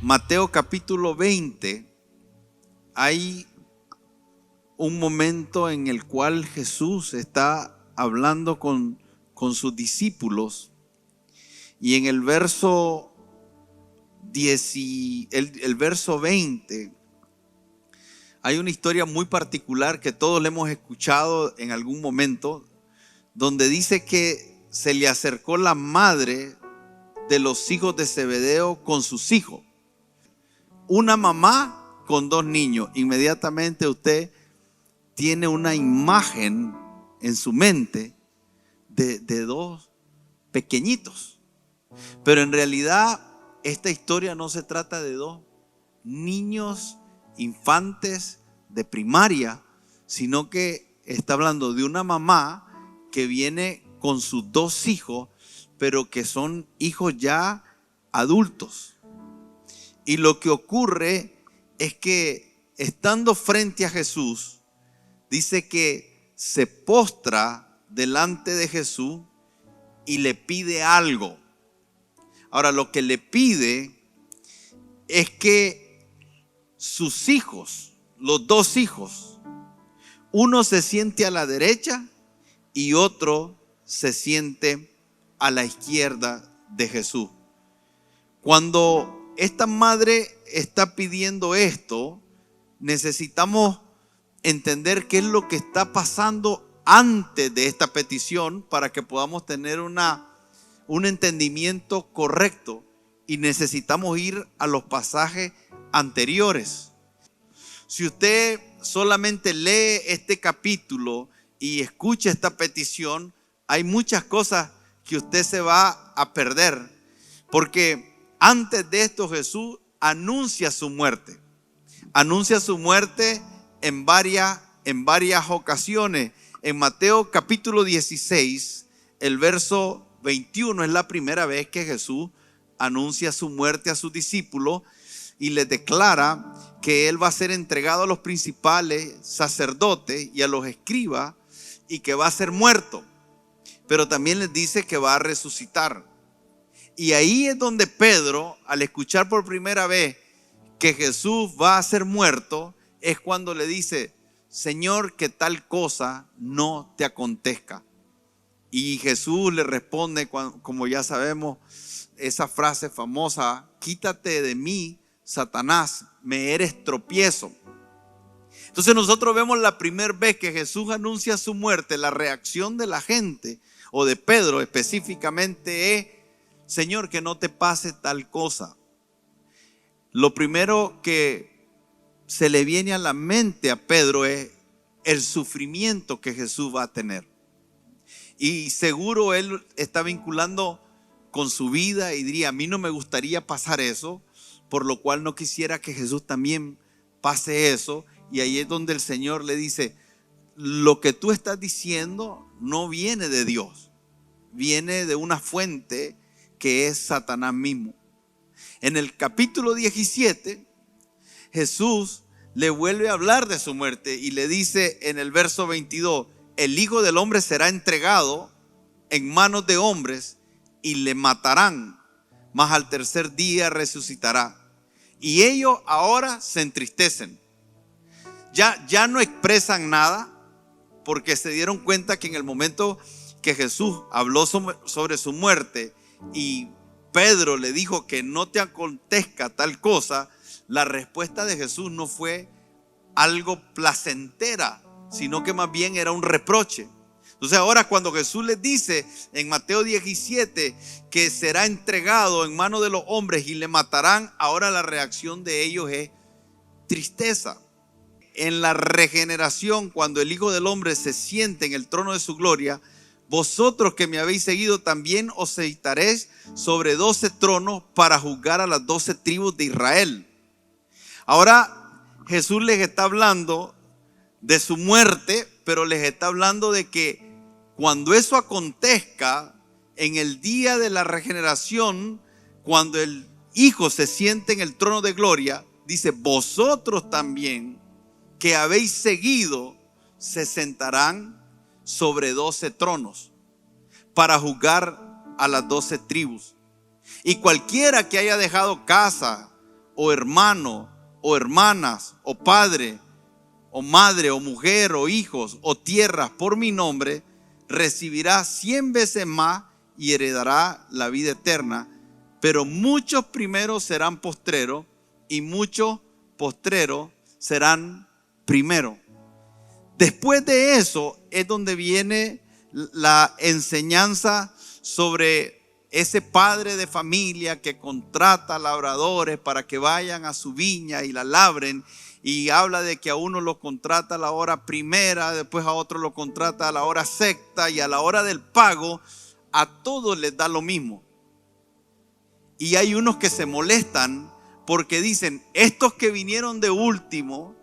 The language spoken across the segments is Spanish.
Mateo capítulo 20, hay un momento en el cual Jesús está hablando con sus discípulos, y en el verso 10, el verso 20, hay una historia muy particular que todos le hemos escuchado en algún momento, donde dice que se le acercó la madre de los hijos de Zebedeo con sus hijos. Una mamá con dos niños. Inmediatamente usted tiene una imagen en su mente de dos pequeñitos. Pero en realidad esta historia no se trata de dos niños infantes de primaria, sino que está hablando de una mamá que viene con sus dos hijos, pero que son hijos ya adultos. Y lo que ocurre es que estando frente a Jesús, dice que se postra delante de Jesús y le pide algo. Ahora, lo que le pide es que sus hijos, los dos hijos, uno se siente a la derecha y otro se siente a la izquierda de Jesús. Cuando esta madre está pidiendo esto, necesitamos entender qué es lo que está pasando antes de esta petición para que podamos tener un entendimiento correcto, y necesitamos ir a los pasajes anteriores. Si usted solamente lee este capítulo y escucha esta petición, hay muchas cosas que usted se va a perder, porque antes de esto Jesús anuncia su muerte. Anuncia su muerte en varias ocasiones. En Mateo capítulo 16, el verso 21 es la primera vez que Jesús anuncia su muerte a sus discípulos y les declara que Él va a ser entregado a los principales sacerdotes y a los escribas y que va a ser muerto. Pero también les dice que va a resucitar. Y ahí es donde Pedro, al escuchar por primera vez que Jesús va a ser muerto, es cuando le dice: Señor, que tal cosa no te acontezca. Y Jesús le responde, como ya sabemos, esa frase famosa: quítate de mí, Satanás, me eres tropiezo. Entonces nosotros vemos la primera vez que Jesús anuncia su muerte, la reacción de la gente, o de Pedro específicamente, es: Señor, que no te pase tal cosa. Lo primero que se le viene a la mente a Pedro es el sufrimiento que Jesús va a tener. Y seguro él está vinculando con su vida y diría: a mí no me gustaría pasar eso, por lo cual no quisiera que Jesús también pase eso. Y ahí es donde el Señor le dice: lo que tú estás diciendo no viene de Dios, viene de una fuente que es Satanás mismo. En el capítulo 17, Jesús le vuelve a hablar de su muerte y le dice en el verso 22: el Hijo del Hombre será entregado en manos de hombres y le matarán, mas al tercer día resucitará. Y ellos ahora se entristecen. Ya no expresan nada, porque se dieron cuenta que en el momento que Jesús habló sobre su muerte y Pedro le dijo que no te acontezca tal cosa, la respuesta de Jesús no fue algo placentera, sino que más bien era un reproche. Entonces ahora cuando Jesús les dice en Mateo 17 que será entregado en manos de los hombres y le matarán, ahora la reacción de ellos es tristeza. En la regeneración, cuando el Hijo del Hombre se siente en el trono de su gloria, vosotros que me habéis seguido también os sentaréis sobre 12 tronos para juzgar a las 12 tribus de Israel. Ahora Jesús les está hablando de su muerte, pero les está hablando de que cuando eso acontezca, en el día de la regeneración, cuando el Hijo se siente en el trono de gloria, dice: vosotros también que habéis seguido se sentarán sobre 12 tronos para juzgar a las 12 tribus. Y cualquiera que haya dejado casa o hermano, o hermanas, o padre, o madre, o mujer, o hijos, o tierras por mi nombre, recibirá 100 veces más y heredará la vida eterna. Pero muchos primeros serán postreros y muchos postreros serán primeros. Después de eso es donde viene la enseñanza sobre ese padre de familia que contrata labradores para que vayan a su viña y la labren, y habla de que a uno lo contrata a la hora primera, después a otro lo contrata a la hora sexta, y a la hora del pago a todos les da lo mismo. Y hay unos que se molestan porque dicen, estos que vinieron de último,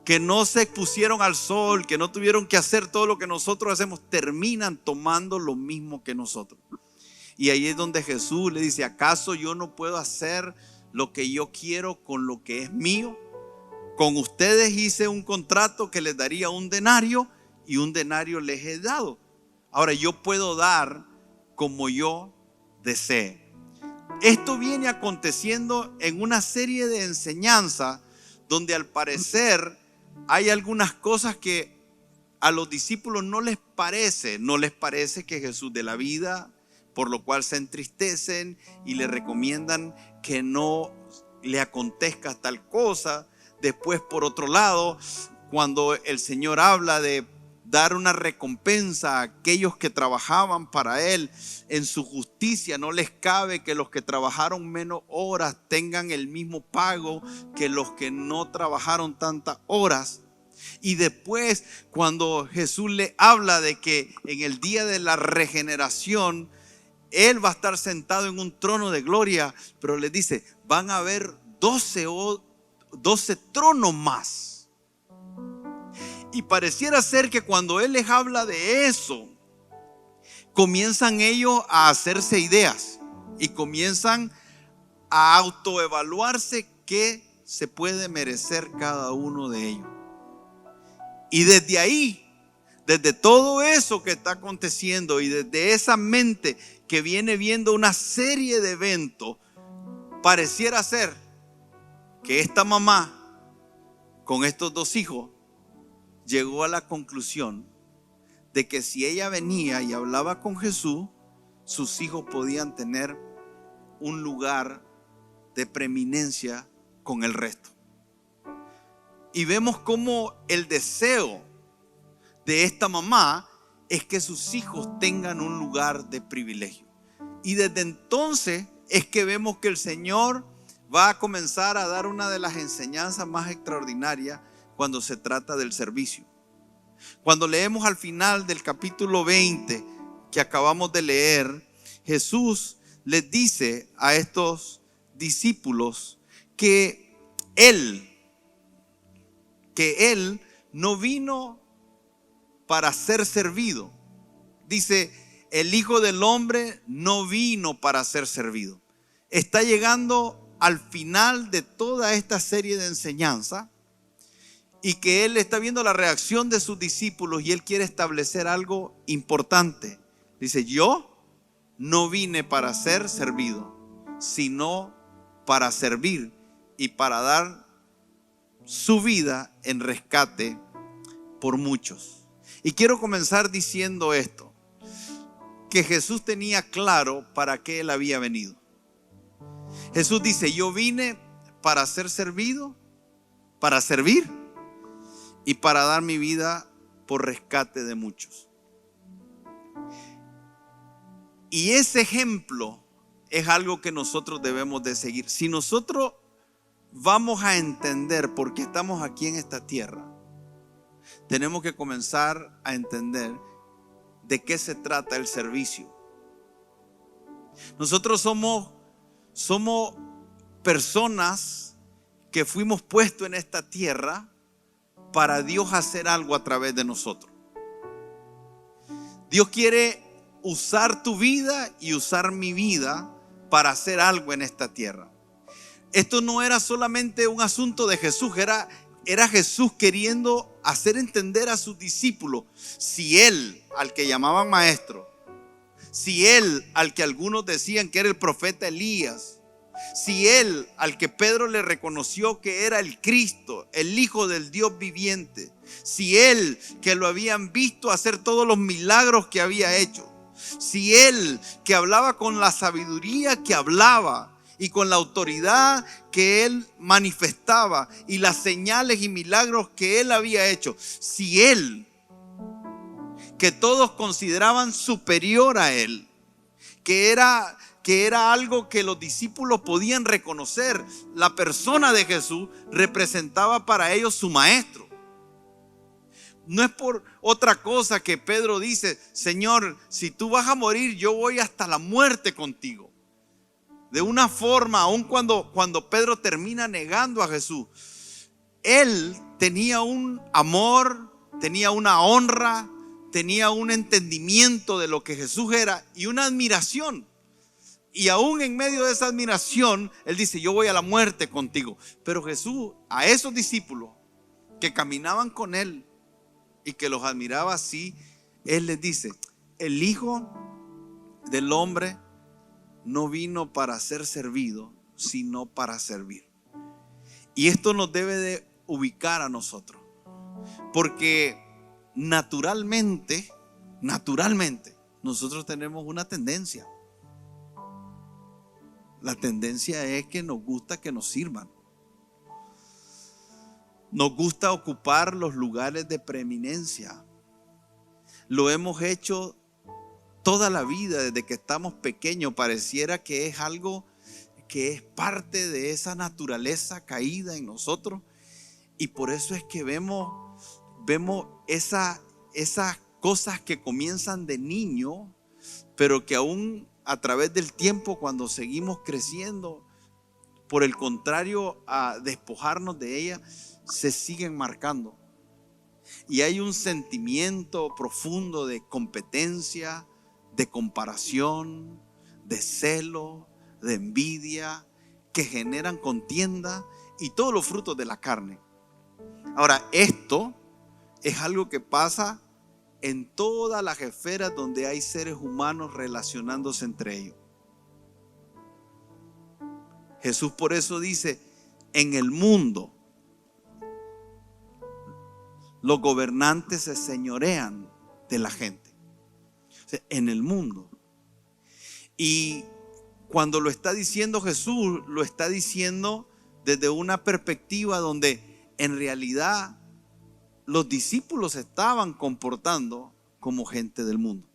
que no se expusieron al sol, que no tuvieron que hacer todo lo que nosotros hacemos, terminan tomando lo mismo que nosotros. Y ahí es donde Jesús le dice, ¿acaso yo no puedo hacer lo que yo quiero con lo que es mío? Con ustedes hice un contrato que les daría un denario y un denario les he dado. Ahora yo puedo dar como yo desee. Esto viene aconteciendo en una serie de enseñanzas donde al parecer hay algunas cosas que a los discípulos no les parece que Jesús dé la vida, por lo cual se entristecen y le recomiendan que no le acontezca tal cosa. Después, por otro lado, cuando el Señor habla de dar una recompensa a aquellos que trabajaban para Él, en su justicia no les cabe que los que trabajaron menos horas tengan el mismo pago que los que no trabajaron tantas horas. Y después, cuando Jesús le habla de que en el día de la regeneración Él va a estar sentado en un trono de gloria, pero les dice, van a haber 12 tronos más. Y pareciera ser que cuando Él les habla de eso, comienzan ellos a hacerse ideas y comienzan a autoevaluarse qué se puede merecer cada uno de ellos. Y desde ahí, desde todo eso que está aconteciendo y desde esa mente que viene viendo una serie de eventos, pareciera ser que esta mamá con estos dos hijos llegó a la conclusión de que si ella venía y hablaba con Jesús, sus hijos podían tener un lugar de preeminencia con el resto. Y vemos cómo el deseo de esta mamá es que sus hijos tengan un lugar de privilegio. Y desde entonces es que vemos que el Señor va a comenzar a dar una de las enseñanzas más extraordinarias cuando se trata del servicio. Cuando leemos al final del capítulo 20 que acabamos de leer, Jesús les dice a estos discípulos que Él no vino para ser servido. Dice, el Hijo del Hombre no vino para ser servido. Está llegando al final de toda esta serie de enseñanza y que Él está viendo la reacción de sus discípulos y Él quiere establecer algo importante. Dice, yo no vine para ser servido, sino para servir y para dar su vida en rescate por muchos. Y quiero comenzar diciendo esto, que Jesús tenía claro para qué Él había venido. Jesús dice, yo vine para ser servido, para servir y para dar mi vida por rescate de muchos. Y ese ejemplo es algo que nosotros debemos de seguir. Si nosotros vamos a entender por qué estamos aquí en esta tierra, tenemos que comenzar a entender de qué se trata el servicio. Nosotros somos personas que fuimos puestos en esta tierra para Dios hacer algo a través de nosotros. Dios quiere usar tu vida y usar mi vida para hacer algo en esta tierra. Esto no era solamente un asunto de Jesús, era Jesús queriendo hacer entender a sus discípulos, si Él, al que llamaban maestro, si Él, al que algunos decían que era el profeta Elías, Si él, al que Pedro le reconoció que era el Cristo, el Hijo del Dios viviente, si él, que lo habían visto hacer todos los milagros que había hecho, si él, que hablaba con la sabiduría que hablaba y con la autoridad que él manifestaba y las señales y milagros que él había hecho, si él, que todos consideraban superior a él, que era algo que los discípulos podían reconocer, la persona de Jesús representaba para ellos su maestro. No es por otra cosa que Pedro dice: Señor, si tú vas a morir, yo voy hasta la muerte contigo. De una forma, aun cuando Pedro termina negando a Jesús, él tenía un amor, tenía una honra, tenía un entendimiento de lo que Jesús era y una admiración. Y aún en medio de esa admiración, él dice: yo voy a la muerte contigo. Pero Jesús, a esos discípulos que caminaban con él y que los admiraba así, él les dice: el Hijo del Hombre no vino para ser servido, sino para servir. Y esto nos debe de ubicar a nosotros, porque naturalmente, nosotros tenemos una tendencia. La tendencia es que nos gusta que nos sirvan. Nos gusta ocupar los lugares de preeminencia. Lo hemos hecho toda la vida, desde que estamos pequeños. Pareciera que es algo que es parte de esa naturaleza caída en nosotros. Y por eso es que vemos esas cosas que comienzan de niño, pero que aún a través del tiempo, cuando seguimos creciendo, por el contrario a despojarnos de ellas, se siguen marcando. Y hay un sentimiento profundo de competencia, de comparación, de celo, de envidia, que generan contienda y todos los frutos de la carne. Ahora, esto es algo que pasa en todas las esferas donde hay seres humanos relacionándose entre ellos. Jesús por eso dice: en el mundo los gobernantes se señorean de la gente. O sea, en el mundo. Y cuando lo está diciendo Jesús, lo está diciendo desde una perspectiva donde en realidad los discípulos se estaban comportando como gente del mundo.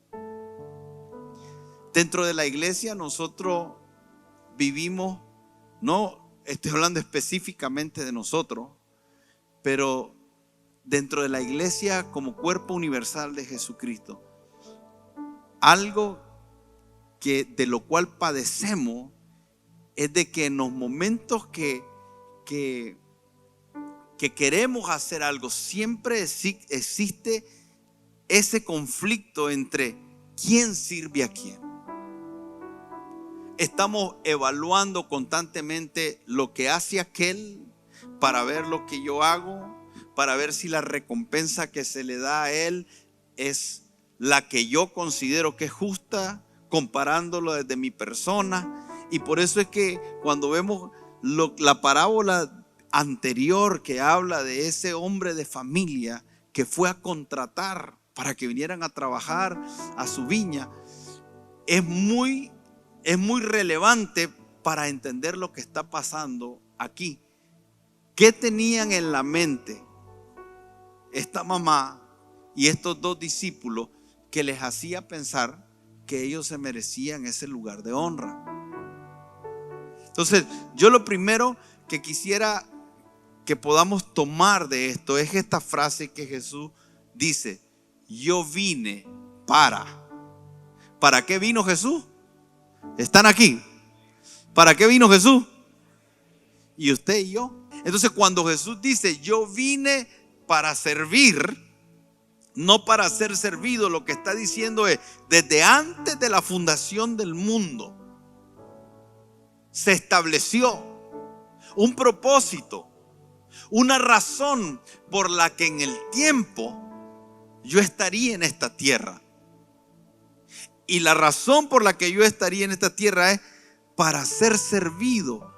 Dentro de la iglesia nosotros vivimos, no estoy hablando específicamente de nosotros, pero dentro de la iglesia como cuerpo universal de Jesucristo, algo de lo cual padecemos es de que en los momentos que queremos hacer algo, siempre existe ese conflicto entre quién sirve a quién. Estamos evaluando constantemente lo que hace aquel para ver lo que yo hago, para ver si la recompensa que se le da a él es la que yo considero que es justa, comparándolo desde mi persona. Y por eso es que cuando vemos la parábola anterior que habla de ese hombre de familia que fue a contratar para que vinieran a trabajar a su viña, es muy relevante para entender lo que está pasando aquí. ¿Qué tenían en la mente esta mamá y estos dos discípulos que les hacía pensar que ellos se merecían ese lugar de honra? Entonces, yo lo primero que quisiera que podamos tomar de esto es esta frase que Jesús dice: yo vine ¿Para qué vino Jesús? ¿Están aquí? ¿Para qué vino Jesús? Y usted y yo. Entonces, cuando Jesús dice: yo vine para servir, no para ser servido, lo que está diciendo es: desde antes de la fundación del mundo se estableció un propósito, una razón por la que en el tiempo yo estaría en esta tierra. Y la razón por la que yo estaría en esta tierra es para ser servido.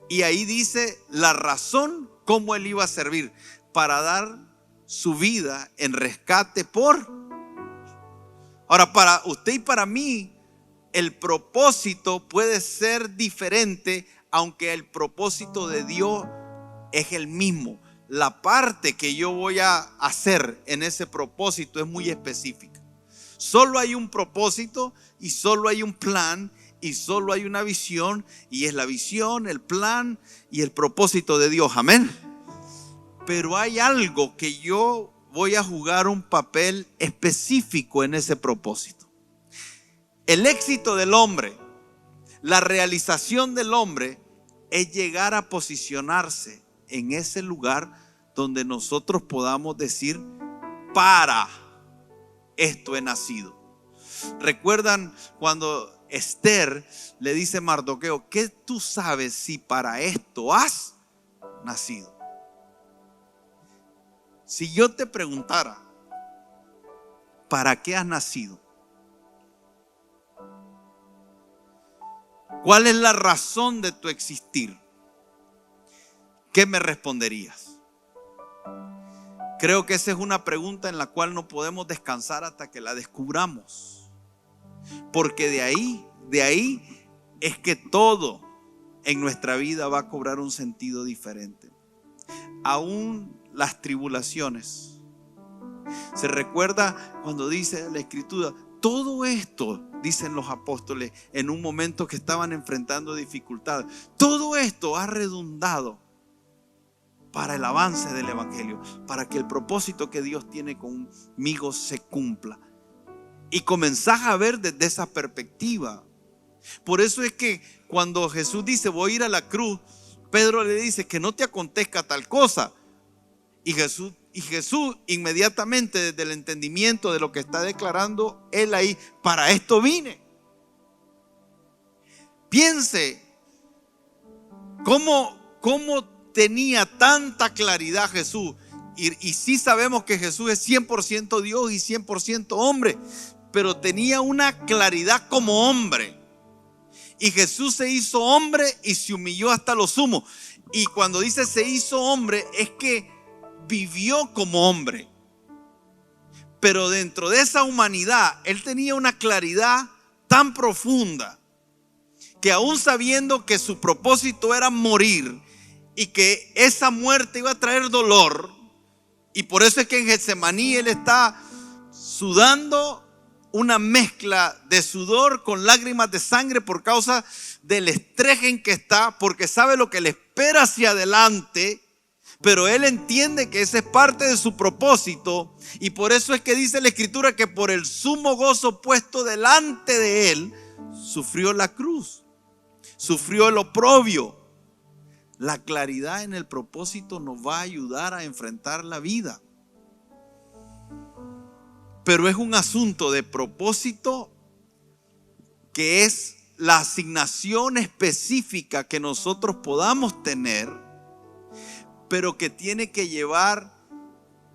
Y ahí dice la razón cómo Él iba a servir, para dar su vida en rescate por. Ahora, para usted y para mí, el propósito puede ser diferente, aunque el propósito de Dios es el mismo. La parte que yo voy a hacer en ese propósito es muy específica. Solo hay un propósito y solo hay un plan y solo hay una visión, y es la visión, el plan y el propósito de Dios. Amén. Pero hay algo que yo voy a jugar un papel específico en ese propósito. El éxito del hombre, la realización del hombre, es llegar a posicionarse en ese lugar donde nosotros podamos decir: para esto he nacido. ¿Recuerdan cuando Esther le dice a Mardoqueo: ¿qué tú sabes si para esto has nacido? Si yo te preguntara: ¿para qué has nacido? ¿Cuál es la razón de tu existir? ¿Qué me responderías? Creo que esa es una pregunta en la cual no podemos descansar hasta que la descubramos. Porque de ahí es que todo en nuestra vida va a cobrar un sentido diferente. Aún las tribulaciones. Se recuerda cuando dice la Escritura: todo esto, dicen los apóstoles en un momento que estaban enfrentando dificultades, todo esto ha redundado para el avance del Evangelio, para que el propósito que Dios tiene conmigo se cumpla. Y comenzás a ver desde esa perspectiva. Por eso es que cuando Jesús dice: voy a ir a la cruz, Pedro le dice: que no te acontezca tal cosa. Y Jesús inmediatamente, desde el entendimiento de lo que está declarando él ahí: para esto vine. Piense cómo tenía tanta claridad Jesús. Y sí sabemos que Jesús es 100% Dios y 100% hombre, pero tenía una claridad como hombre. Y Jesús se hizo hombre y se humilló hasta lo sumo. Y cuando dice se hizo hombre, es que vivió como hombre. Pero dentro de esa humanidad, Él tenía una claridad tan profunda que, aún sabiendo que su propósito era morir y que esa muerte iba a traer dolor, y por eso es que en Getsemaní Él está sudando una mezcla de sudor con lágrimas de sangre por causa del estrés en que está, porque sabe lo que le espera hacia adelante. Pero Él entiende que esa es parte de su propósito, y por eso es que dice la Escritura que por el sumo gozo puesto delante de Él sufrió la cruz, sufrió el oprobio. La claridad en el propósito nos va a ayudar a enfrentar la vida. Pero es un asunto de propósito, que es la asignación específica que nosotros podamos tener, pero que tiene que llevar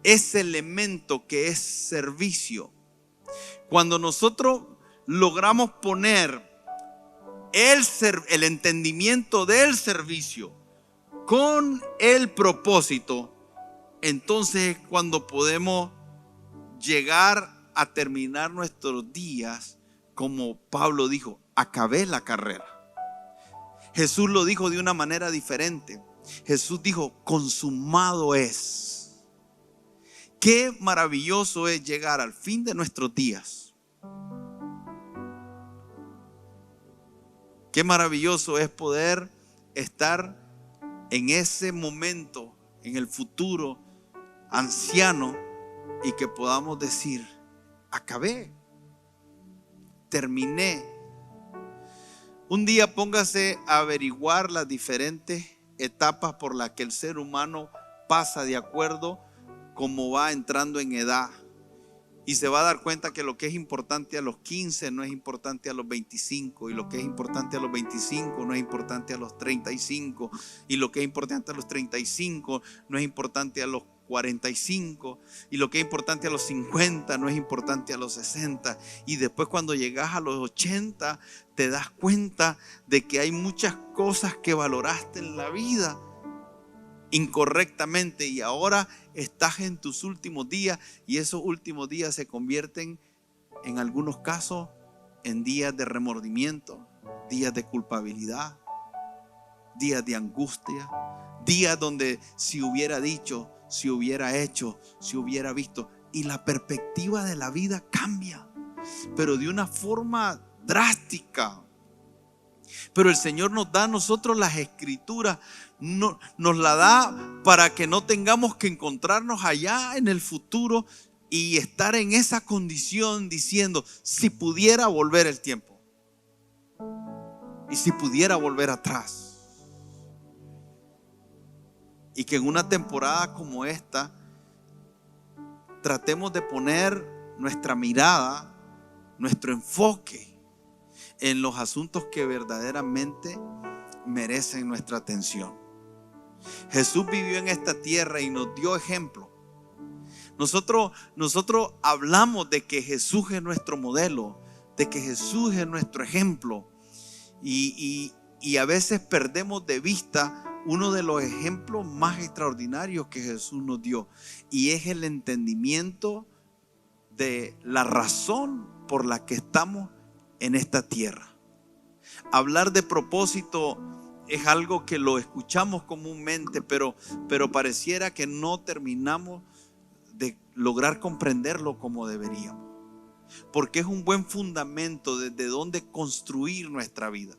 ese elemento que es servicio. Cuando nosotros logramos poner el entendimiento del servicio con el propósito, entonces es cuando podemos llegar a terminar nuestros días como Pablo dijo: acabé la carrera. Jesús lo dijo de una manera diferente. Jesús dijo: consumado es. Qué maravilloso es llegar al fin de nuestros días. Qué maravilloso es poder estar en ese momento, en el futuro, anciano, y que podamos decir: acabé, terminé. Un día póngase a averiguar las diferentes etapas por las que el ser humano pasa de acuerdo como va entrando en edad. Y se va a dar cuenta que lo que es importante a los 15 no es importante a los 25. Y lo que es importante a los 25 no es importante a los 35. Y lo que es importante a los 35 no es importante a los 45. Y lo que es importante a los 50 no es importante a los 60. Y después cuando llegas a los 80 te das cuenta de que hay muchas cosas que valoraste en la vida incorrectamente, y ahora estás en tus últimos días, y esos últimos días se convierten en algunos casos en días de remordimiento, días de culpabilidad, días de angustia, días donde si hubiera dicho, si hubiera hecho, si hubiera visto, y la perspectiva de la vida cambia, pero de una forma drástica. Pero el Señor nos da a nosotros las escrituras, nos la da para que no tengamos que encontrarnos allá en el futuro y estar en esa condición diciendo, si pudiera volver el tiempo y si pudiera volver atrás. Y que en una temporada como esta tratemos de poner nuestra mirada, nuestro enfoque en los asuntos que verdaderamente merecen nuestra atención. Jesús vivió en esta tierra y nos dio ejemplo. Nosotros hablamos de que Jesús es nuestro modelo, de que Jesús es nuestro ejemplo, y a veces perdemos de vista uno de los ejemplos más extraordinarios que Jesús nos dio, y es el entendimiento de la razón por la que estamos en esta tierra. Hablar de propósito es algo que lo escuchamos comúnmente, pero pareciera que no terminamos de lograr comprenderlo como deberíamos, porque es un buen fundamento desde donde construir nuestra vida.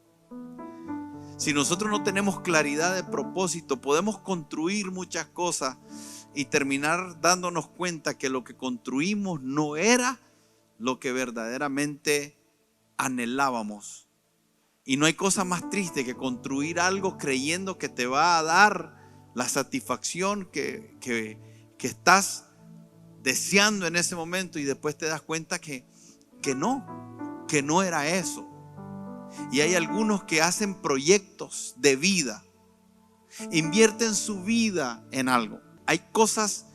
Si nosotros no tenemos claridad de propósito, podemos construir muchas cosas y terminar dándonos cuenta que lo que construimos no era lo que verdaderamente anhelábamos. Y no hay cosa más triste que construir algo creyendo que te va a dar la satisfacción que estás deseando en ese momento, y después te das cuenta que no era eso. Y hay algunos que hacen proyectos de vida, invierten su vida en algo. Hay cosas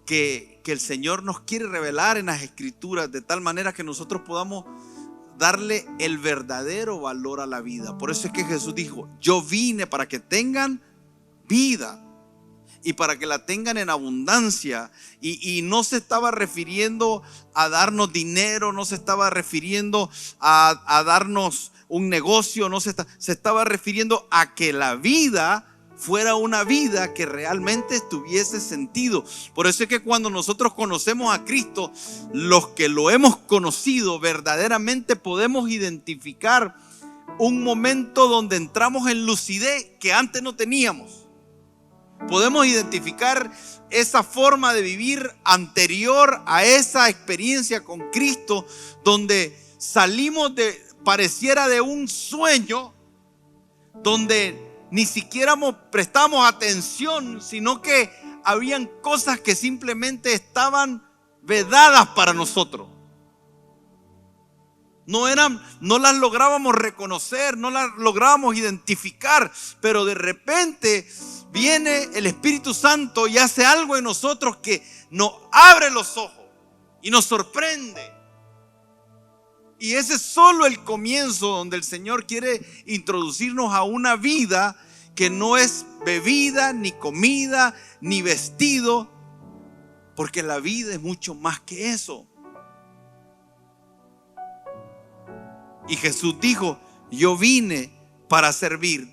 que el Señor nos quiere revelar en las Escrituras de tal manera que nosotros podamos darle el verdadero valor a la vida. Por eso es que Jesús dijo, yo vine para que tengan vida y para que la tengan en abundancia. Y no se estaba refiriendo a darnos dinero, no se estaba refiriendo a darnos un negocio, se estaba refiriendo a que la vida fuera una vida que realmente tuviese sentido. Por eso es que cuando nosotros conocemos a Cristo, los que lo hemos conocido verdaderamente podemos identificar un momento donde entramos en lucidez que antes no teníamos. Podemos identificar esa forma de vivir anterior a esa experiencia con Cristo, donde salimos pareciera de un sueño, donde ni siquiera prestamos atención, sino que habían cosas que simplemente estaban vedadas para nosotros. No las lográbamos reconocer, no las lográbamos identificar, pero de repente viene el Espíritu Santo y hace algo en nosotros que nos abre los ojos y nos sorprende. Y ese es solo el comienzo, donde el Señor quiere introducirnos a una vida que no es bebida, ni comida, ni vestido, porque la vida es mucho más que eso. Y Jesús dijo, yo vine para servir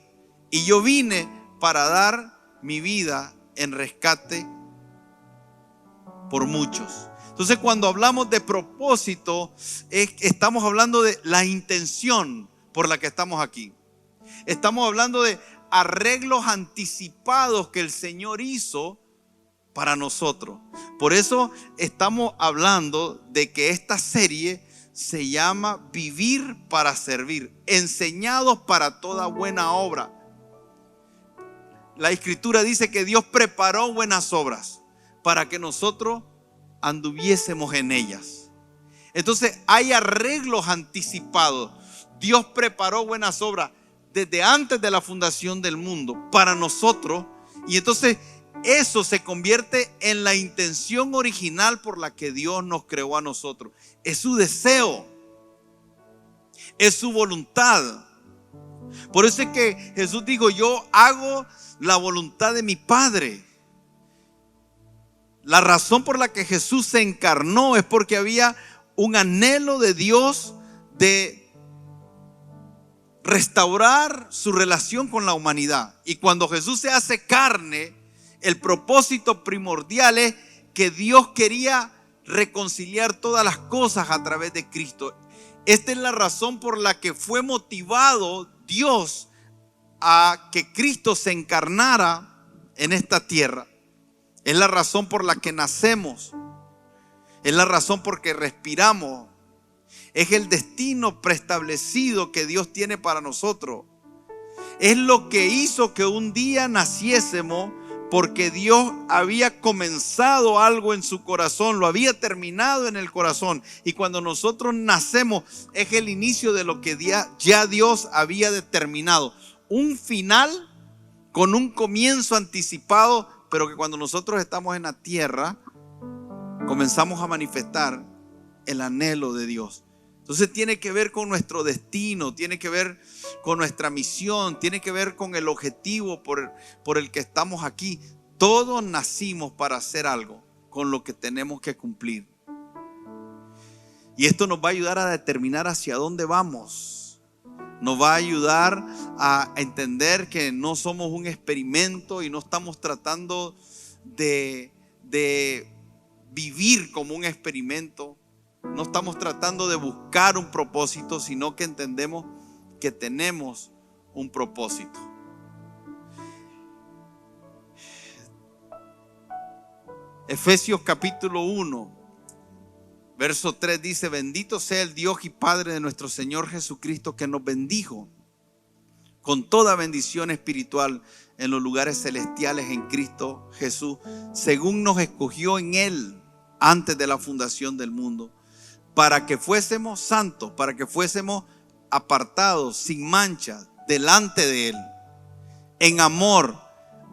y yo vine para dar mi vida en rescate por muchos. Entonces, cuando hablamos de propósito, estamos hablando de la intención por la que estamos aquí. Estamos hablando de arreglos anticipados que el Señor hizo para nosotros. Por eso estamos hablando de que esta serie se llama Vivir para Servir, enseñados para toda buena obra. La Escritura dice que Dios preparó buenas obras para que nosotros anduviésemos en ellas. Entonces hay arreglos anticipados. Dios preparó buenas obras desde antes de la fundación del mundo para nosotros. Y entonces eso se convierte en la intención original por la que Dios nos creó a nosotros. Es su deseo, es su voluntad. Por eso es que Jesús dijo: yo hago la voluntad de mi Padre. La razón por la que Jesús se encarnó es porque había un anhelo de Dios de restaurar su relación con la humanidad. Y cuando Jesús se hace carne, el propósito primordial es que Dios quería reconciliar todas las cosas a través de Cristo. Esta es la razón por la que fue motivado Dios a que Cristo se encarnara en esta tierra. Es la razón por la que nacemos. Es la razón por la que respiramos. Es el destino preestablecido que Dios tiene para nosotros. Es lo que hizo que un día naciésemos, porque Dios había comenzado algo en su corazón, lo había terminado en el corazón. Y cuando nosotros nacemos es el inicio de lo que ya Dios había determinado. Un final con un comienzo anticipado, pero que cuando nosotros estamos en la tierra comenzamos a manifestar el anhelo de Dios. Entonces tiene que ver con nuestro destino, tiene que ver con nuestra misión, tiene que ver con el objetivo por el que estamos aquí. Todos nacimos para hacer algo con lo que tenemos que cumplir. Y esto nos va a ayudar a determinar hacia dónde vamos. Nos va a ayudar a entender que no somos un experimento y no estamos tratando de vivir como un experimento. No estamos tratando de buscar un propósito, sino que entendemos que tenemos un propósito. Efesios capítulo 1, verso 3 dice: bendito sea el Dios y Padre de nuestro Señor Jesucristo, que nos bendijo con toda bendición espiritual en los lugares celestiales en Cristo Jesús, según nos escogió en Él antes de la fundación del mundo, para que fuésemos santos, para que fuésemos apartados, sin mancha, delante de Él, en amor,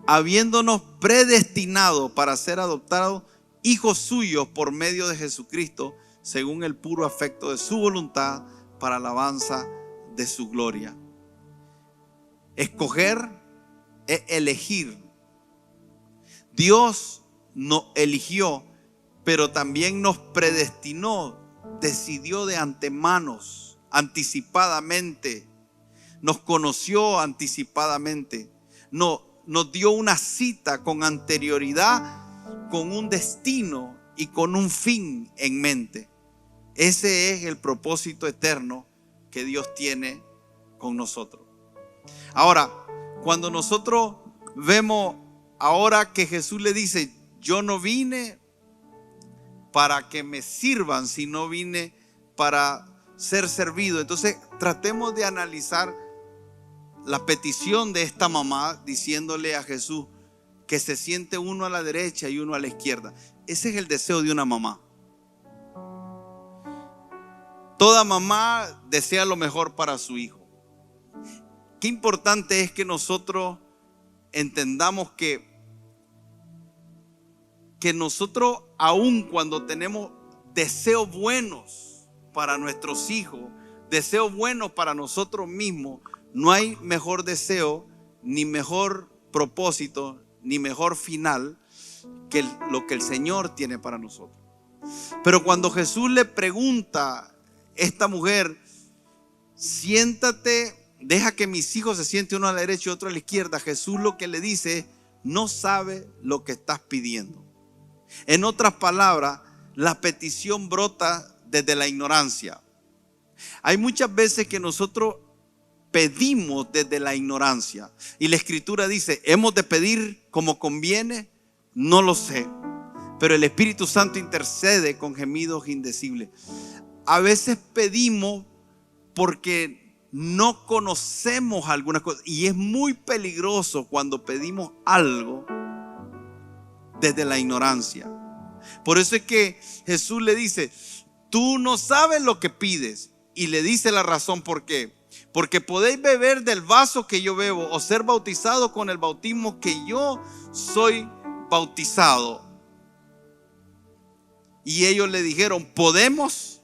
habiéndonos predestinado para ser adoptados hijos suyos por medio de Jesucristo, según el puro afecto de su voluntad, para alabanza de su gloria. Escoger es elegir. Dios nos eligió, pero también nos predestinó. Decidió de antemano, anticipadamente. Nos conoció anticipadamente. Nos dio una cita con anterioridad, con un destino y con un fin en mente. Ese es el propósito eterno que Dios tiene con nosotros. Ahora, cuando nosotros vemos ahora que Jesús le dice: yo no vine para que me sirvan, sino vine para ser servido. Entonces tratemos de analizar la petición de esta mamá, diciéndole a Jesús que se siente uno a la derecha y uno a la izquierda. Ese es el deseo de una mamá. Toda mamá desea lo mejor para su hijo. Qué importante es que nosotros entendamos que nosotros, aun cuando tenemos deseos buenos para nuestros hijos, deseos buenos para nosotros mismos, no hay mejor deseo, ni mejor propósito, ni mejor final que lo que el Señor tiene para nosotros. Pero cuando Jesús le pregunta a esta mujer: siéntate, deja que mis hijos se sienten uno a la derecha y otro a la izquierda, Jesús lo que le dice es: no sabe lo que estás pidiendo. En otras palabras, la petición brota desde la ignorancia. Hay muchas veces que nosotros pedimos desde la ignorancia, y la Escritura dice: ¿hemos de pedir como conviene? No lo sé, pero el Espíritu Santo intercede con gemidos indecibles. A veces pedimos porque no conocemos algunas cosas, y es muy peligroso cuando pedimos algo desde la ignorancia. Por eso es que Jesús le dice: tú no sabes lo que pides. Y le dice la razón por qué. Porque podéis beber del vaso que yo bebo o ser bautizado con el bautismo que yo soy bautizado. Y ellos le dijeron, ¿podemos?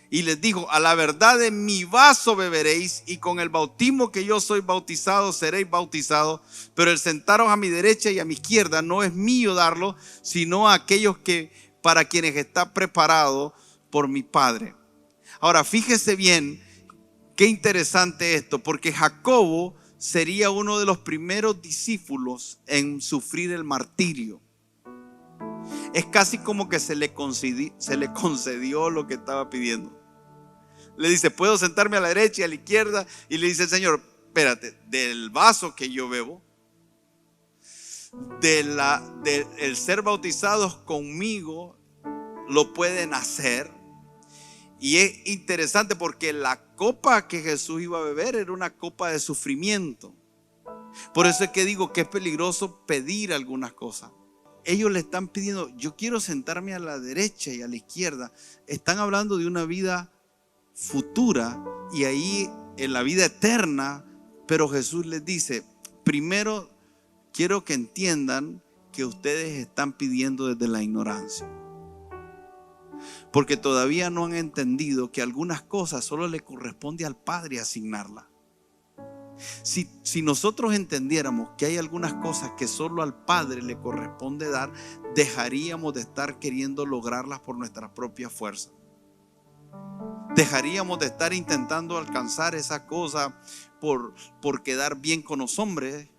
Y les dijo, a la verdad de mi vaso beberéis y con el bautismo que yo soy bautizado seréis bautizados. Pero el sentaros a mi derecha y a mi izquierda no es mío darlo, sino a aquellos para quienes está preparado por mi Padre. Ahora fíjese bien, qué interesante esto, porque Jacobo sería uno de los primeros discípulos en sufrir el martirio. Es casi como que se le concedió lo que estaba pidiendo. Le dice, puedo sentarme a la derecha y a la izquierda. Y le dice el Señor, espérate, del vaso que yo bebo, el ser bautizados conmigo, lo pueden hacer. Y es interesante porque la copa que Jesús iba a beber era una copa de sufrimiento. Por eso es que digo que es peligroso pedir algunas cosas. Ellos le están pidiendo, yo quiero sentarme a la derecha y a la izquierda. Están hablando de una vida futura y ahí en la vida eterna. Pero Jesús les dice, primero quiero que entiendan que ustedes están pidiendo desde la ignorancia. Porque todavía no han entendido que algunas cosas solo le corresponde al Padre asignarlas. Si nosotros entendiéramos que hay algunas cosas que solo al Padre le corresponde dar, dejaríamos de estar queriendo lograrlas por nuestra propia fuerza. Dejaríamos de estar intentando alcanzar esa cosa por quedar bien con los hombres.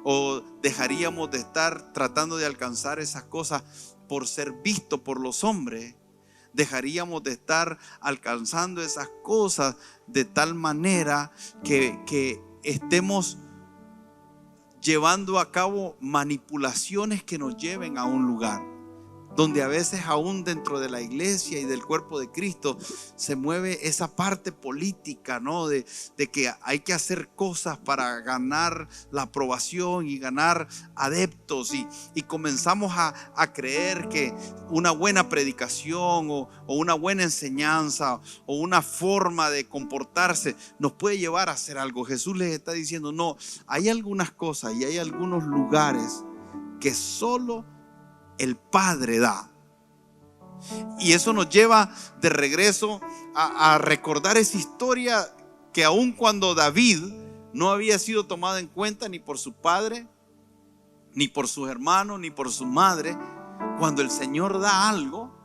O dejaríamos de estar tratando de alcanzar esas cosas por ser visto por los hombres. Dejaríamos de estar alcanzando esas cosas de tal manera que estemos llevando a cabo manipulaciones que nos lleven a un lugar donde a veces aún dentro de la iglesia y del cuerpo de Cristo se mueve esa parte política, ¿no? De que hay que hacer cosas para ganar la aprobación y ganar adeptos y comenzamos a creer que una buena predicación o una buena enseñanza o una forma de comportarse nos puede llevar a hacer algo. Jesús les está diciendo, no, hay algunas cosas y hay algunos lugares que solo el Padre da. Y eso nos lleva de regreso a recordar esa historia que aun cuando David no había sido tomado en cuenta ni por su padre, ni por sus hermanos, ni por su madre, cuando el Señor da algo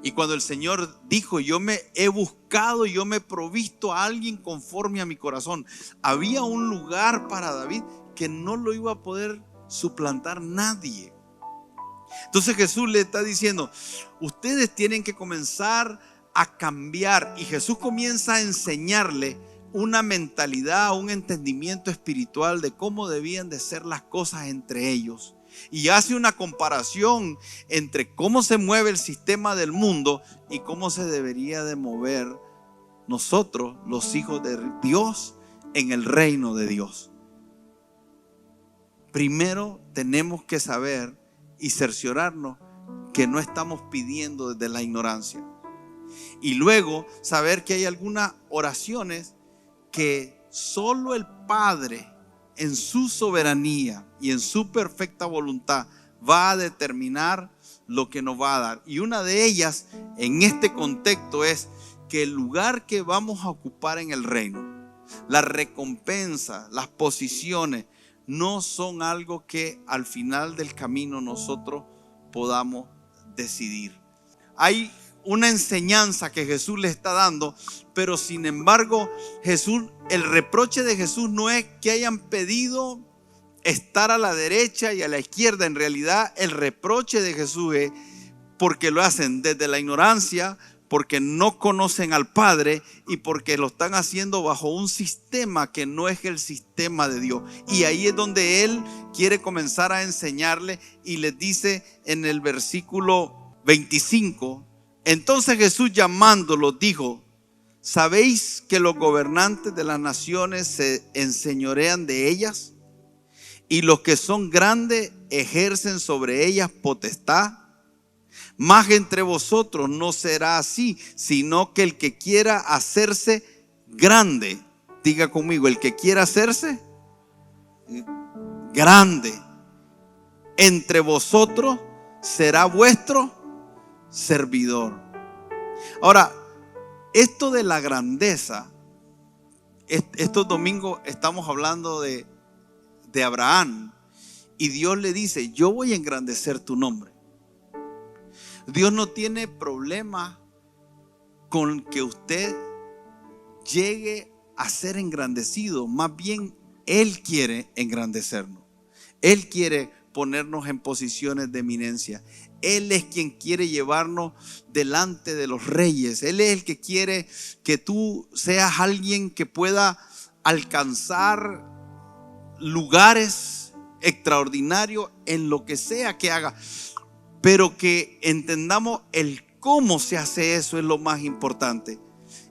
y cuando el Señor dijo, yo me he buscado, yo me he provisto a alguien conforme a mi corazón, había un lugar para David que no lo iba a poder suplantar nadie. Entonces Jesús le está diciendo, ustedes tienen que comenzar a cambiar. Y Jesús comienza a enseñarle una mentalidad, un entendimiento espiritual de cómo debían de ser las cosas entre ellos. Y hace una comparación entre cómo se mueve el sistema del mundo y cómo se debería de mover nosotros, los hijos de Dios, en el reino de Dios. Primero tenemos que saber y cerciorarnos que no estamos pidiendo desde la ignorancia. Y luego saber que hay algunas oraciones que solo el Padre en su soberanía y en su perfecta voluntad va a determinar lo que nos va a dar. Y una de ellas en este contexto es que el lugar que vamos a ocupar en el reino, la recompensa, las posiciones, no son algo que al final del camino nosotros podamos decidir. Hay una enseñanza que Jesús le está dando, pero sin embargo el reproche de Jesús no es que hayan pedido estar a la derecha y a la izquierda. En realidad el reproche de Jesús es porque lo hacen desde la ignorancia, porque no conocen al Padre y porque lo están haciendo bajo un sistema que no es el sistema de Dios. Y ahí es donde Él quiere comenzar a enseñarle y les dice en el versículo 25, entonces Jesús llamándolos dijo, ¿sabéis que los gobernantes de las naciones se enseñorean de ellas? Y los que son grandes ejercen sobre ellas potestad. Mas entre vosotros no será así, sino que el que quiera hacerse grande, diga conmigo, el que quiera hacerse grande entre vosotros será vuestro servidor. Ahora, esto de la grandeza, estos domingos estamos hablando de Abraham, y Dios le dice: yo voy a engrandecer tu nombre. Dios no tiene problema con que usted llegue a ser engrandecido. Más bien, Él quiere engrandecernos. Él quiere ponernos en posiciones de eminencia. Él es quien quiere llevarnos delante de los reyes. Él es el que quiere que tú seas alguien que pueda alcanzar lugares extraordinarios en lo que sea que haga. Pero que entendamos el cómo se hace eso es lo más importante.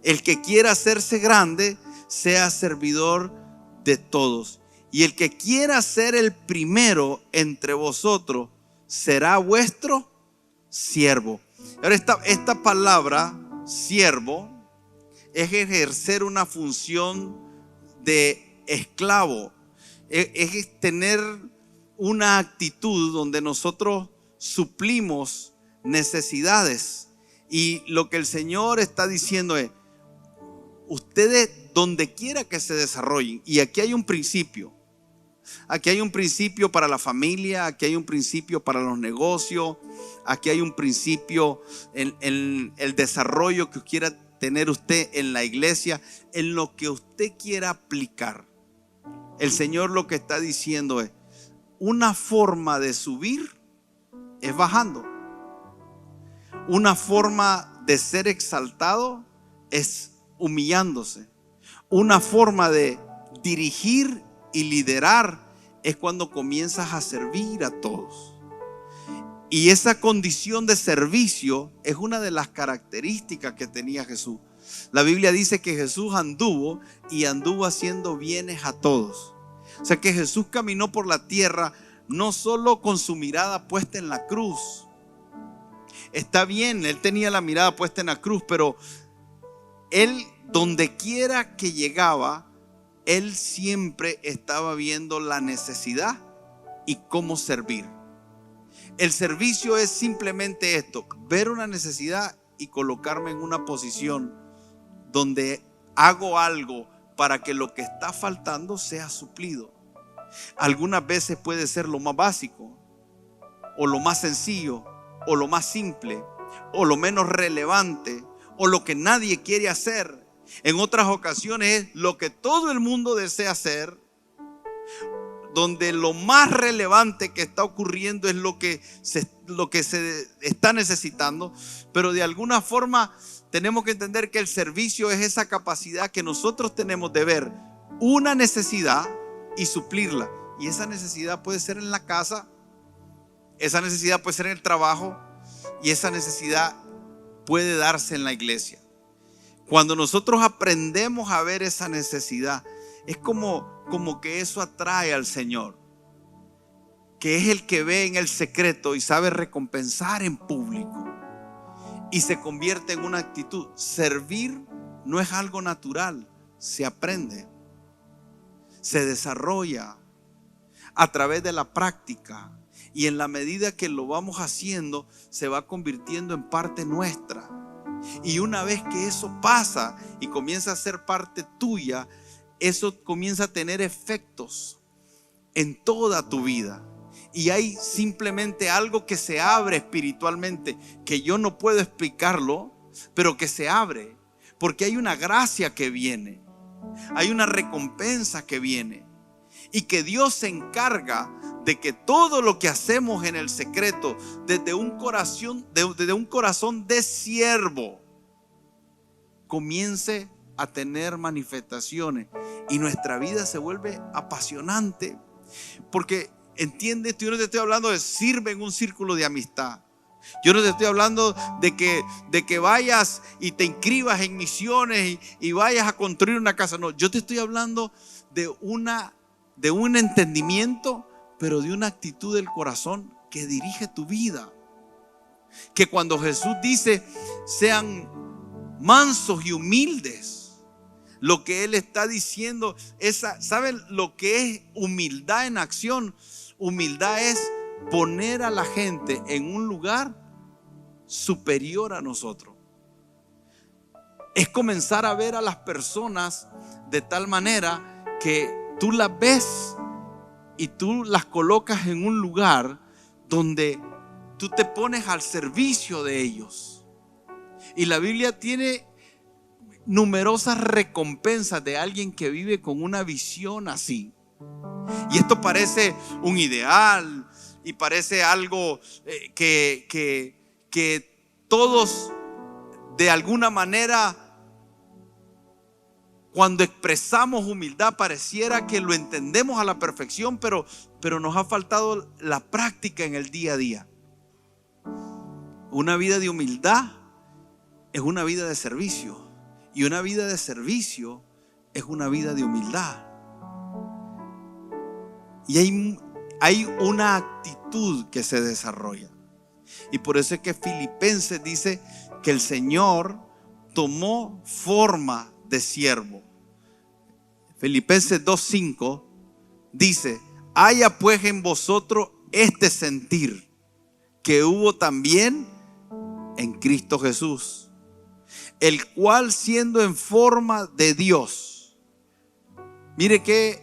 El que quiera hacerse grande, sea servidor de todos. Y el que quiera ser el primero entre vosotros, será vuestro siervo. Ahora, esta palabra, siervo, es ejercer una función de esclavo. Es tener una actitud donde nosotros suplimos necesidades. Y lo que el Señor está diciendo es: ustedes, donde quiera que se desarrollen, y aquí hay un principio. Aquí hay un principio para la familia, aquí hay un principio para los negocios, aquí hay un principio en el desarrollo que quiera tener usted en la iglesia, en lo que usted quiera aplicar. El Señor lo que está diciendo es: una forma de subir es bajando. Una forma de ser exaltado es humillándose. Una forma de dirigir y liderar es cuando comienzas a servir a todos. Y esa condición de servicio es una de las características que tenía Jesús. La Biblia dice que Jesús anduvo haciendo bienes a todos. O sea que Jesús caminó por la tierra no solo con su mirada puesta en la cruz. Está bien, Él tenía la mirada puesta en la cruz, pero Él, donde quiera que llegaba, Él siempre estaba viendo la necesidad y cómo servir. El servicio es simplemente esto: ver una necesidad y colocarme en una posición donde hago algo para que lo que está faltando sea suplido. Algunas veces puede ser lo más básico, o lo más sencillo, o lo más simple, o lo menos relevante, o lo que nadie quiere hacer. En otras ocasiones es lo que todo el mundo desea hacer, donde lo más relevante que está ocurriendo es lo que se está necesitando. Pero de alguna forma tenemos que entender que el servicio es esa capacidad que nosotros tenemos de ver una necesidad y suplirla. Y esa necesidad puede ser en la casa, esa necesidad puede ser en el trabajo, y esa necesidad puede darse en la iglesia. Cuando nosotros aprendemos a ver esa necesidad, es como que eso atrae al Señor, que es el que ve en el secreto y sabe recompensar en público, y se convierte en una actitud. Servir no es algo natural, se aprende, se desarrolla a través de la práctica, y en la medida que lo vamos haciendo se va convirtiendo en parte nuestra. Y una vez que eso pasa y comienza a ser parte tuya, eso comienza a tener efectos en toda tu vida. Y hay simplemente algo que se abre espiritualmente, que yo no puedo explicarlo, pero que se abre, porque hay una gracia que viene, hay una recompensa que viene, y que Dios se encarga de que todo lo que hacemos en el secreto, desde un corazón de siervo, comience a tener manifestaciones, y nuestra vida se vuelve apasionante. Porque entiende, yo no te estoy hablando de sirve en un círculo de amistad. Yo no te estoy hablando de que vayas y te inscribas en misiones y vayas a construir una casa. No, yo te estoy hablando de un entendimiento, pero de una actitud del corazón que dirige tu vida. Que cuando Jesús dice sean mansos y humildes, lo que Él está diciendo es, ¿saben lo que es humildad en acción? Humildad es poner a la gente en un lugar superior a nosotros. Es comenzar a ver a las personas de tal manera que tú las ves y tú las colocas en un lugar donde tú te pones al servicio de ellos. Y la Biblia tiene numerosas recompensas de alguien que vive con una visión así. Y esto parece un ideal y parece algo que todos de alguna manera, cuando expresamos humildad, pareciera que lo entendemos a la perfección, pero nos ha faltado la práctica en el día a día. Una vida de humildad es una vida de servicio, y una vida de servicio es una vida de humildad. Y hay una actitud que se desarrolla. Y por eso es que Filipenses dice que el Señor tomó forma de siervo. Filipenses 2:5 dice: haya pues en vosotros este sentir que hubo también en Cristo Jesús, el cual siendo en forma de Dios. Mire qué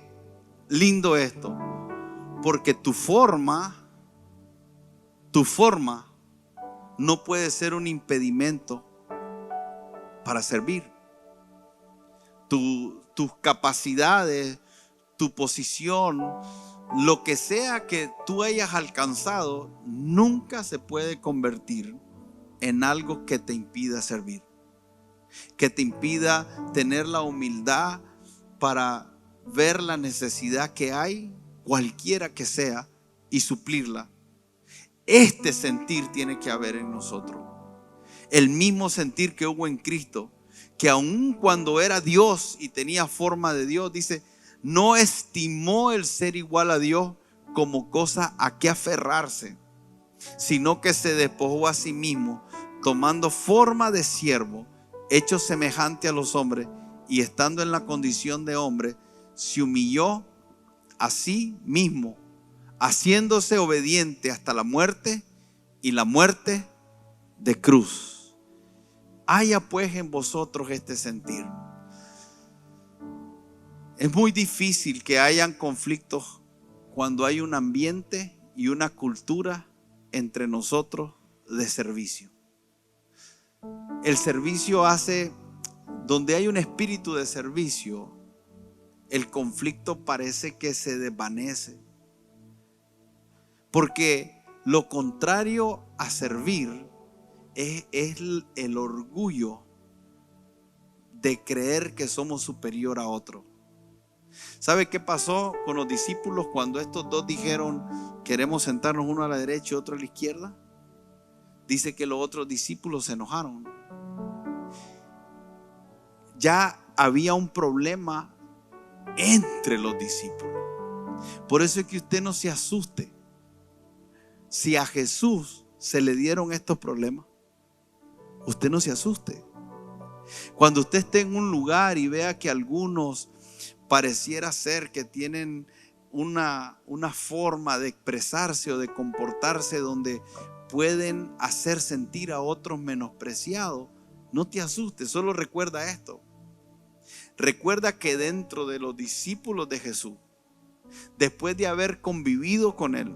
lindo esto, porque tu forma no puede ser un impedimento para servir. Tus capacidades, tu posición, lo que sea que tú hayas alcanzado, nunca se puede convertir en algo que te impida servir, que te impida tener la humildad para ver la necesidad que hay, cualquiera que sea, y suplirla. Este sentir tiene que haber en nosotros. El mismo sentir que hubo en Cristo, que aun cuando era Dios y tenía forma de Dios, dice, no estimó el ser igual a Dios como cosa a que aferrarse, sino que se despojó a sí mismo, tomando forma de siervo, hecho semejante a los hombres, y estando en la condición de hombre, se humilló a sí mismo, haciéndose obediente hasta la muerte, y la muerte de cruz. Haya pues en vosotros este sentir. Es muy difícil que hayan conflictos cuando hay un ambiente y una cultura entre nosotros de servicio. El servicio hace, donde hay un espíritu de servicio, el conflicto parece que se desvanece. Porque lo contrario a servir es el orgullo de creer que somos superior a otro. ¿Sabe qué pasó con los discípulos cuando estos dos dijeron queremos sentarnos uno a la derecha y otro a la izquierda? Dice que los otros discípulos se enojaron. Ya había un problema entre los discípulos. Por eso es que usted no se asuste. Si a Jesús se le dieron estos problemas, usted no se asuste. Cuando usted esté en un lugar y vea que algunos pareciera ser que tienen una forma de expresarse o de comportarse donde pueden hacer sentir a otros menospreciados, no te asustes, solo recuerda esto. Recuerda que dentro de los discípulos de Jesús, después de haber convivido con Él,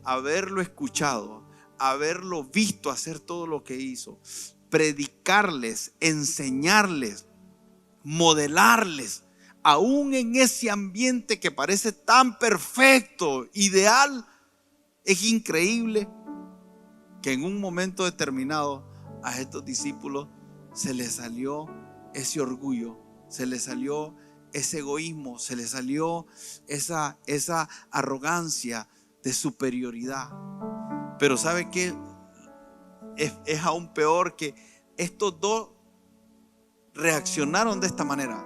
haberlo escuchado, haberlo visto hacer todo lo que hizo, predicarles, enseñarles, modelarles, aún en ese ambiente que parece tan perfecto, ideal, es increíble que en un momento determinado a estos discípulos se les salió ese orgullo, se les salió ese egoísmo, se les salió esa arrogancia de superioridad. Pero ¿sabe qué? Es aún peor que estos dos reaccionaron de esta manera,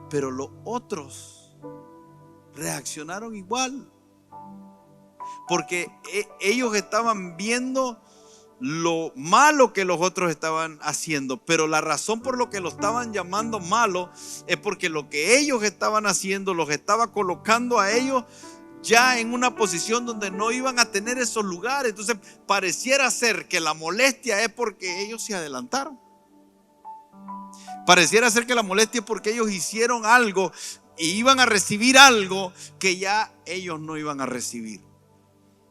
pero los otros reaccionaron igual, porque ellos estaban viendo lo malo que los otros estaban haciendo, pero la razón por lo que lo estaban llamando malo es porque lo que ellos estaban haciendo los estaba colocando a ellos ya en una posición donde no iban a tener esos lugares. Entonces pareciera ser que la molestia es porque ellos se adelantaron. Pareciera ser que la molestia es porque ellos hicieron algo y iban a recibir algo que ya ellos no iban a recibir.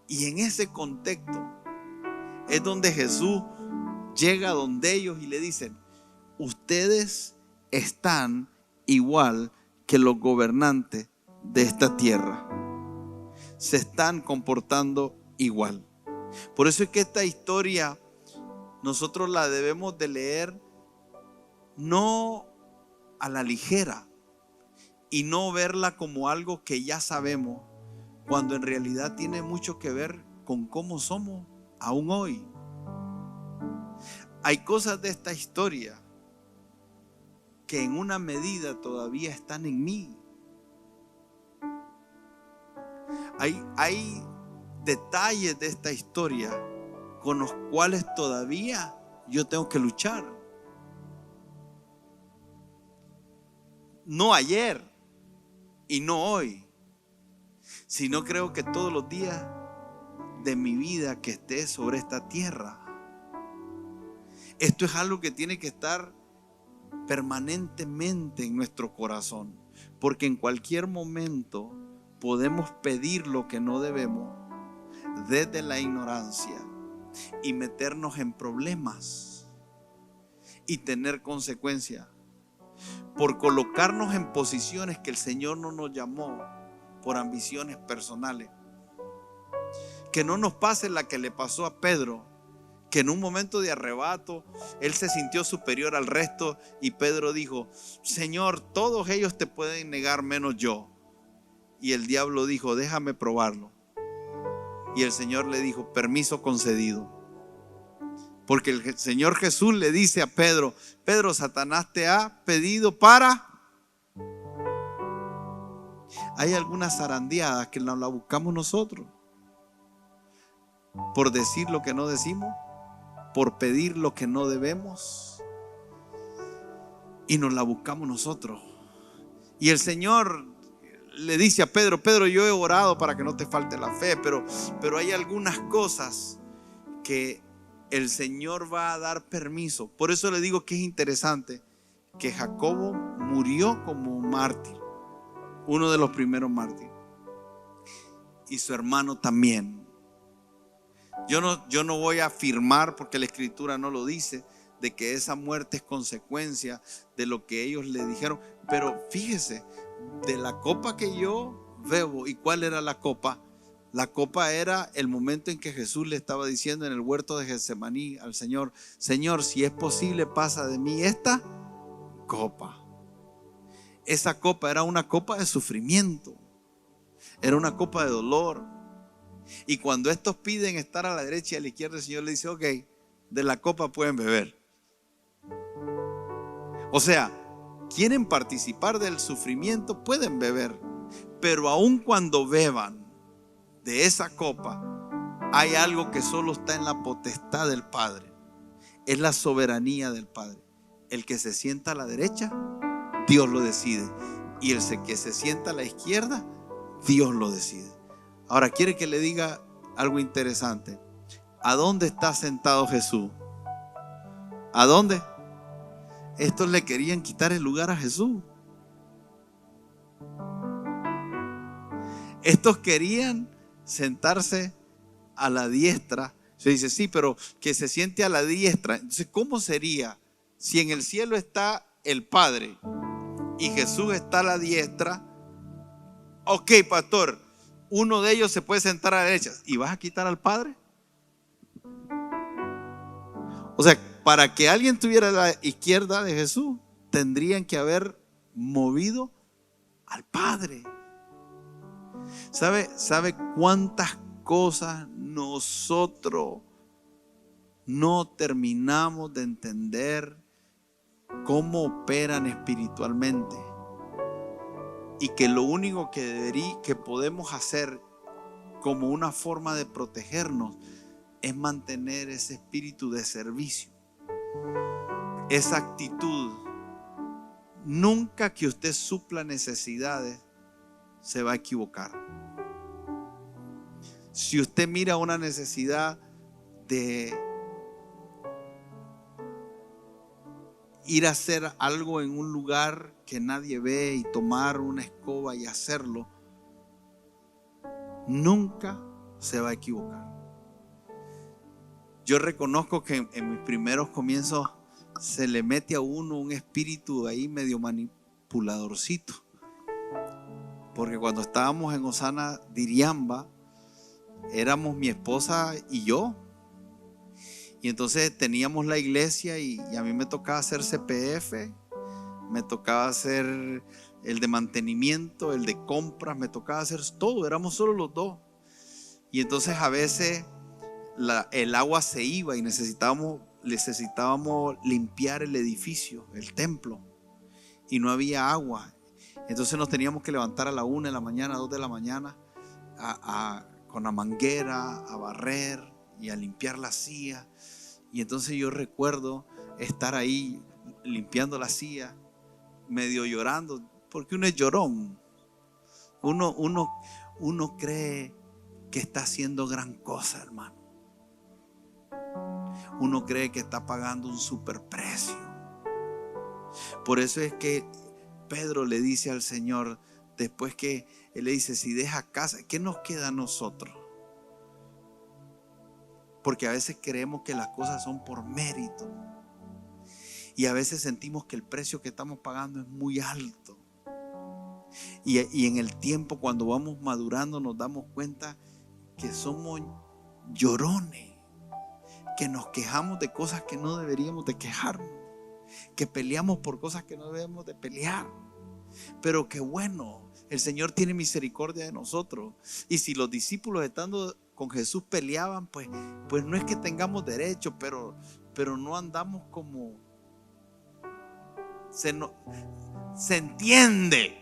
Y en ese contexto es donde Jesús llega donde ellos y le dicen: ustedes están igual que los gobernantes de esta tierra. Se están comportando igual. Por eso es que esta historia nosotros la debemos de leer no a la ligera y no verla como algo que ya sabemos, cuando en realidad tiene mucho que ver con cómo somos aún hoy. Hay cosas de esta historia que en una medida todavía están en mí. Hay detalles de esta historia con los cuales todavía yo tengo que luchar. No ayer y no hoy, sino creo que todos los días de mi vida que esté sobre esta tierra. Esto es algo que tiene que estar permanentemente en nuestro corazón, porque en cualquier momento podemos pedir lo que no debemos desde la ignorancia y meternos en problemas y tener consecuencias por colocarnos en posiciones que el Señor no nos llamó, por ambiciones personales. Que no nos pase la que le pasó a Pedro, que en un momento de arrebato él se sintió superior al resto y Pedro dijo: Señor, todos ellos te pueden negar menos yo. Y el diablo dijo: déjame probarlo. Y el Señor le dijo: permiso concedido. Porque el Señor Jesús le dice a Pedro: Pedro, Satanás te ha pedido para... Hay algunas zarandeadas que no la buscamos nosotros, por decir lo que no decimos, por pedir lo que no debemos, y nos la buscamos nosotros. Y el Señor le dice a Pedro: Pedro, yo he orado para que no te falte la fe, pero hay algunas cosas que el Señor va a dar permiso. Por eso le digo que es interesante que Jacobo murió como mártir, uno de los primeros mártires, y su hermano también. Yo no voy a afirmar, porque la Escritura no lo dice, de que esa muerte es consecuencia de lo que ellos le dijeron. Pero fíjese, de la copa que yo bebo, ¿y cuál era la copa? La copa era el momento en que Jesús le estaba diciendo en el huerto de Getsemaní al Señor: Señor, si es posible, pasa de mí esta copa. Esa copa era una copa de sufrimiento, era una copa de dolor. Y cuando estos piden estar a la derecha y a la izquierda, el Señor le dice: ok, de la copa pueden beber. O sea, quieren participar del sufrimiento, pueden beber. Pero aun cuando beban de esa copa, hay algo que solo está en la potestad del Padre. Es la soberanía del Padre. El que se sienta a la derecha, Dios lo decide. Y el que se sienta a la izquierda, Dios lo decide. Ahora, quiere que le diga algo interesante. ¿A dónde está sentado Jesús? ¿A dónde? Estos le querían quitar el lugar a Jesús. Estos querían sentarse a la diestra. Se dice: sí, pero que se siente a la diestra. Entonces, ¿cómo sería si en el cielo está el Padre y Jesús está a la diestra? Ok, pastor, uno de ellos se puede sentar a la derecha. ¿Y vas a quitar al Padre? O sea, para que alguien tuviera la izquierda de Jesús, tendrían que haber movido al Padre. ¿Sabe cuántas cosas nosotros no terminamos de entender cómo operan espiritualmente? Y que lo único que podemos hacer como una forma de protegernos es mantener ese espíritu de servicio, esa actitud. Nunca que usted supla necesidades se va a equivocar. Si usted mira una necesidad de ir a hacer algo en un lugar que nadie ve y tomar una escoba y hacerlo, nunca se va a equivocar. Yo reconozco que en mis primeros comienzos se le mete a uno un espíritu ahí medio manipuladorcito. Porque cuando estábamos en Osana Diriamba, éramos mi esposa y yo. Y entonces teníamos la iglesia y a mí me tocaba hacer CPF, me tocaba hacer el de mantenimiento, el de compras, me tocaba hacer todo, éramos solo los dos. Y entonces a veces el agua se iba y necesitábamos limpiar el edificio, el templo, y no había agua. Entonces nos teníamos que levantar a la 1 de la mañana, 2 de la mañana, con la manguera, a barrer y a limpiar la silla. Y entonces yo recuerdo estar ahí limpiando la silla, medio llorando, porque uno es llorón. Uno cree que está haciendo gran cosa, hermano. Uno cree que está pagando un superprecio. Por eso es que Pedro le dice al Señor, después que él le dice, si deja casa, ¿qué nos queda a nosotros? Porque a veces creemos que las cosas son por mérito. Y a veces sentimos que el precio que estamos pagando es muy alto. Y en el tiempo, cuando vamos madurando, nos damos cuenta que somos llorones, que nos quejamos de cosas que no deberíamos de quejarnos, que peleamos por cosas que no debemos de pelear. Pero qué bueno, el Señor tiene misericordia de nosotros. Y si los discípulos estando con Jesús peleaban, pues no es que tengamos derecho, pero no andamos como se entiende.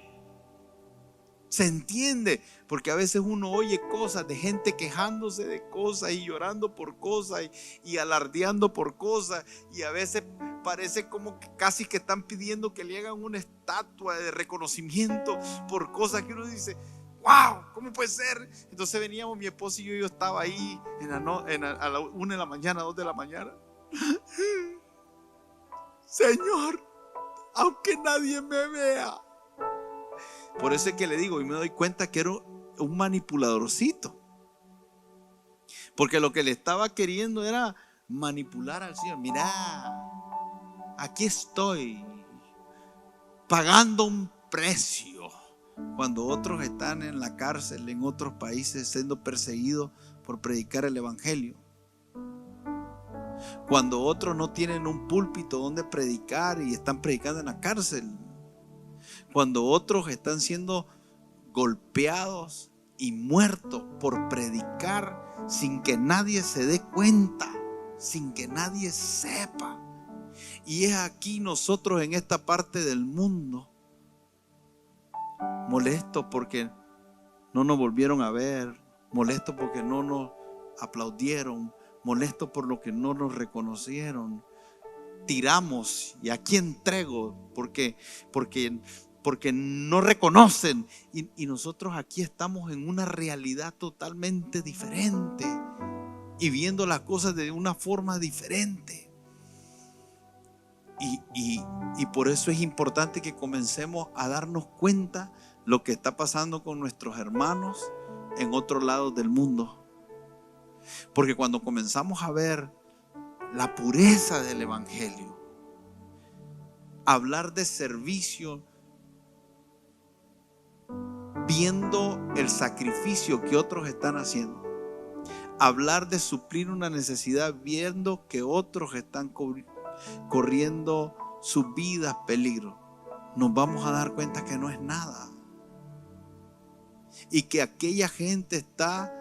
Se entiende, porque a veces uno oye cosas de gente quejándose de cosas y llorando por cosas y alardeando por cosas, y a veces parece como que casi que están pidiendo que le hagan una estatua de reconocimiento por cosas que uno dice, wow, ¿cómo puede ser? Entonces veníamos mi esposo y yo estaba ahí a la 1 de la mañana, 2 de la mañana. Señor, aunque nadie me vea. Por eso es que le digo, y me doy cuenta que era un manipuladorcito. Porque lo que le estaba queriendo era manipular al Señor. Mira, aquí estoy pagando un precio, cuando otros están en la cárcel, en otros países, siendo perseguidos por predicar el evangelio. Cuando otros no tienen un púlpito donde predicar y están predicando en la cárcel. Cuando otros están siendo golpeados y muertos por predicar sin que nadie se dé cuenta, sin que nadie sepa. Y es aquí nosotros en esta parte del mundo molestos porque no nos volvieron a ver, molestos porque no nos aplaudieron, molestos por lo que no nos reconocieron. Tiramos y aquí entrego porque no reconocen, y nosotros aquí estamos en una realidad totalmente diferente y viendo las cosas de una forma diferente, y por eso es importante que comencemos a darnos cuenta lo que está pasando con nuestros hermanos en otros lados del mundo, porque cuando comenzamos a ver la pureza del evangelio, hablar de servicio, viendo el sacrificio que otros están haciendo, hablar de suplir una necesidad viendo que otros están corriendo sus vidas peligro, nos vamos a dar cuenta que no es nada, y que aquella gente está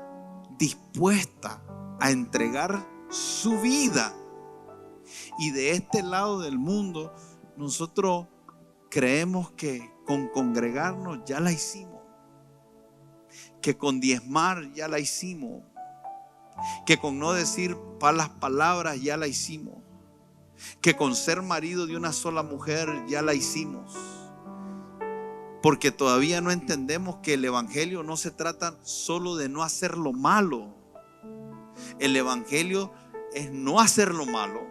dispuesta a entregar su vida. Y de este lado del mundo nosotros creemos que con congregarnos ya la hicimos, que con diezmar ya la hicimos, que con no decir las palabras ya la hicimos, que con ser marido de una sola mujer ya la hicimos, porque todavía no entendemos que el evangelio no se trata solo de no hacer lo malo. El evangelio es no hacer lo malo,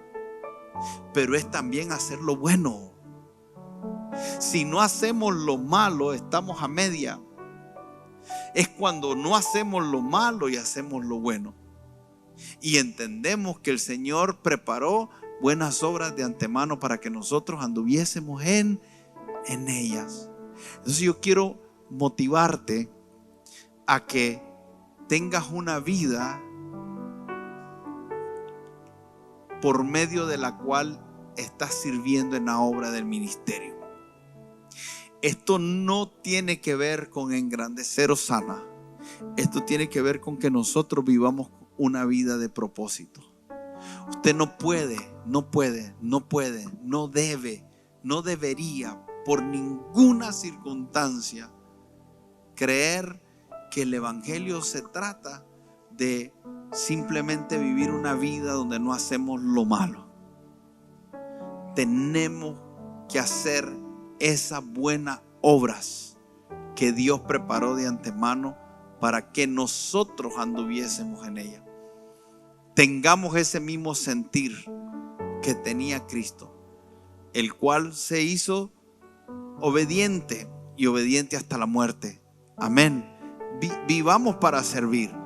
pero es también hacer lo bueno. Si no hacemos lo malo, estamos a media. Es cuando no hacemos lo malo y hacemos lo bueno. Y entendemos que el Señor preparó buenas obras de antemano para que nosotros anduviésemos en ellas. Entonces yo quiero motivarte a que tengas una vida por medio de la cual estás sirviendo en la obra del ministerio. Esto no tiene que ver con engrandecer Osana. Esto tiene que ver con que nosotros vivamos una vida de propósito. Usted no debe, no debería por ninguna circunstancia creer que el evangelio se trata de simplemente vivir una vida donde no hacemos lo malo. Tenemos que hacer esas buenas obras que Dios preparó de antemano para que nosotros anduviésemos en ella. Tengamos ese mismo sentir que tenía Cristo, el cual se hizo obediente y obediente hasta la muerte. Amén. Vivamos para servir.